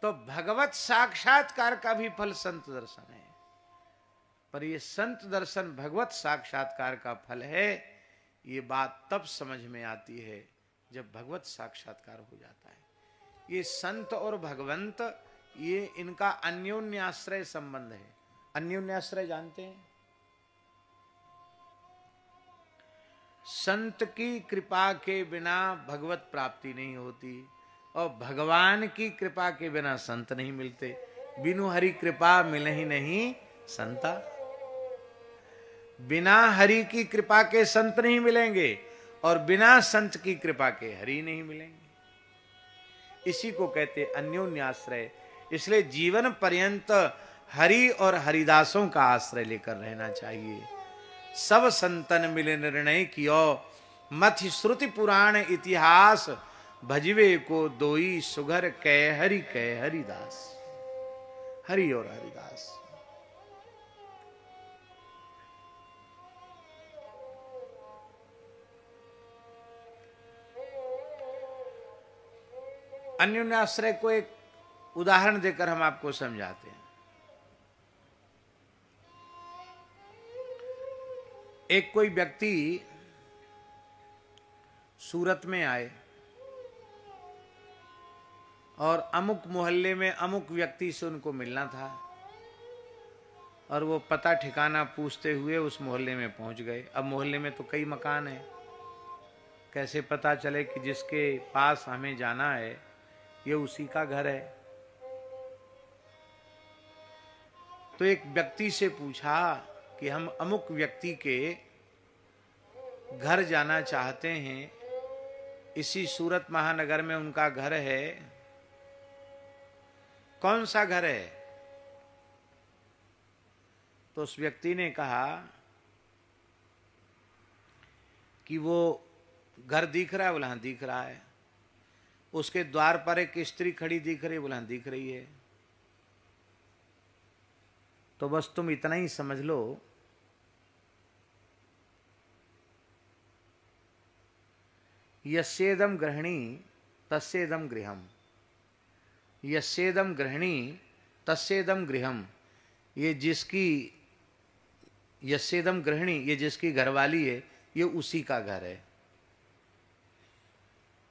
तो भगवत साक्षात्कार का भी फल संत दर्शन है, पर ये संत दर्शन भगवत साक्षात्कार का फल है, ये बात तब समझ में आती है जब भगवत साक्षात्कार हो जाता है। ये संत और भगवंत, ये इनका अन्योन्याश्रय संबंध है। अन्योन्याश्रय जानते हैं? संत की कृपा के बिना भगवत प्राप्ति नहीं होती, और भगवान की कृपा के बिना संत नहीं मिलते। बिनु हरि कृपा मिले ही नहीं संता। बिना हरि की कृपा के संत नहीं मिलेंगे, और बिना संत की कृपा के हरि नहीं मिलेंगे। इसी को कहते अन्योन्याश्रय। इसलिए जीवन पर्यंत हरि और हरिदासों का आश्रय लेकर रहना चाहिए। सब संतन मिले निर्णय कियो, मथि श्रुति पुराण इतिहास, भजवे को दोई सुघर कह हरिदास। हरि और हरिदास। अन्योन्याश्रय को एक उदाहरण देकर हम आपको समझाते हैं। एक कोई व्यक्ति सूरत में आए और अमुक मोहल्ले में अमुक व्यक्ति से उनको मिलना था, और वो पता ठिकाना पूछते हुए उस मोहल्ले में पहुंच गए। अब मोहल्ले में तो कई मकान हैं, कैसे पता चले कि जिसके पास हमें जाना है ये उसी का घर है? तो एक व्यक्ति से पूछा कि हम अमुक व्यक्ति के घर जाना चाहते हैं, इसी सूरत महानगर में उनका घर है, कौन सा घर है? तो उस व्यक्ति ने कहा कि वो घर दिख रहा है। बोला हाँ दिख रहा है। उसके द्वार पर एक स्त्री खड़ी दिख रही है। बोला हाँ दिख रही है। तो बस तुम इतना ही समझ लो, यस्येदम गृहिणी तस्येदम गृहम, यस्येदम गृहिणी तस्येदम गृहम। ये जिसकी यस्येदम गृहिणी, ये जिसकी घरवाली है, ये उसी का घर है।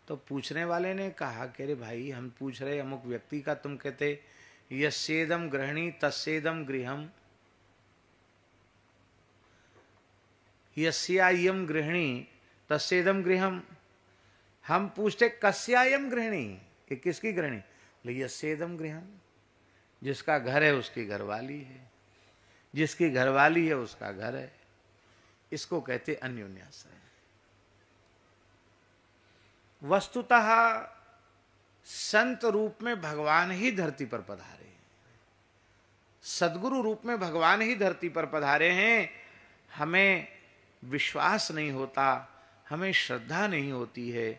तो पूछने वाले ने कहा कि अरे भाई, हम पूछ रहे अमुक व्यक्ति का, तुम कहते यस्येदम गृहिणी तस्येदम गृहम, यस्यायम गृहिणी तस्येदम गृहम। हम पूछते कस्यायम गृहिणी, ये किसकी गृहिणी? बोले यस्येदम गृहम, जिसका घर है उसकी घरवाली है, जिसकी घरवाली है उसका घर है। इसको कहते अन्योन्याश्रय। वस्तुतः संत रूप में भगवान ही धरती पर पधारे, सद्गुरु रूप में भगवान ही धरती पर पधारे हैं। हमें विश्वास नहीं होता, हमें श्रद्धा नहीं होती है,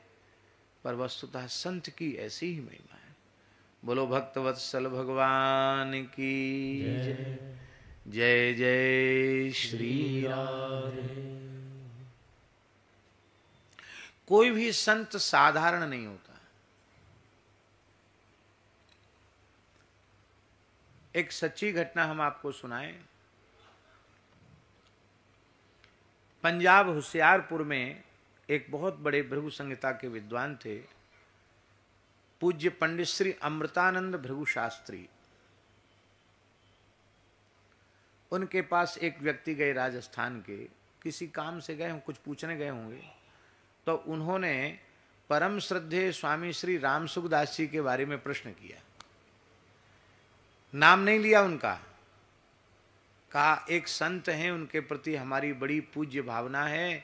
पर वस्तुतः संत की ऐसी ही महिमा है। बोलो भक्तवत्सल भगवान की जय। जय जय श्री राधे। कोई भी संत साधारण नहीं होता। एक सच्ची घटना हम आपको सुनाएं। पंजाब होशियारपुर में एक बहुत बड़े भृगु संहिता के विद्वान थे, पूज्य पंडित श्री अमृतानंद भृगु शास्त्री। उनके पास एक व्यक्ति गए, राजस्थान के, किसी काम से गए, कुछ पूछने गए होंगे। तो उन्होंने परम श्रद्धेय स्वामी श्री राम सुखदास जी के बारे में प्रश्न किया। नाम नहीं लिया उनका, कहा एक संत हैं, उनके प्रति हमारी बड़ी पूज्य भावना है,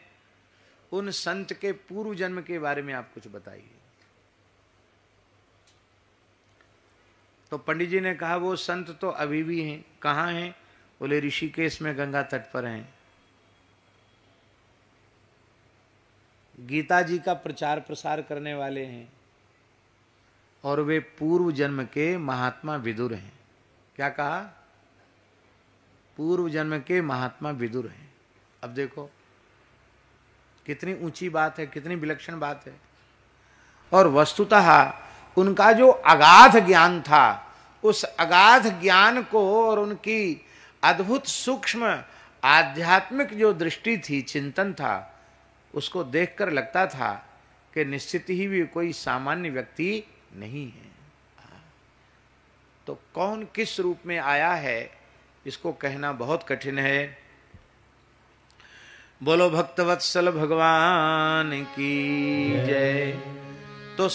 उन संत के पूर्व जन्म के बारे में आप कुछ बताइए। तो पंडित जी ने कहा वो संत तो अभी भी हैं। कहाँ हैं? बोले ऋषिकेश में गंगा तट पर हैं, गीता जी का प्रचार प्रसार करने वाले हैं, और वे पूर्व जन्म के महात्मा विदुर हैं। क्या कहा? पूर्व जन्म के महात्मा विदुर हैं। अब देखो कितनी ऊंची बात है, कितनी विलक्षण बात है। और वस्तुतः उनका जो अगाध ज्ञान था, उस अगाध ज्ञान को और उनकी अद्भुत सूक्ष्म आध्यात्मिक जो दृष्टि थी, चिंतन था, उसको देखकर लगता था कि निश्चित ही भी कोई सामान्य व्यक्ति नहीं है। तो कौन किस रूप में आया है, इसको कहना बहुत कठिन है। बोलो भक्तवत्सल भगवान की जय। तो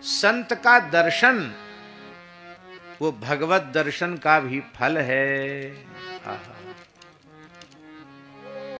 संत का दर्शन वो भगवत दर्शन का भी फल है। आहा।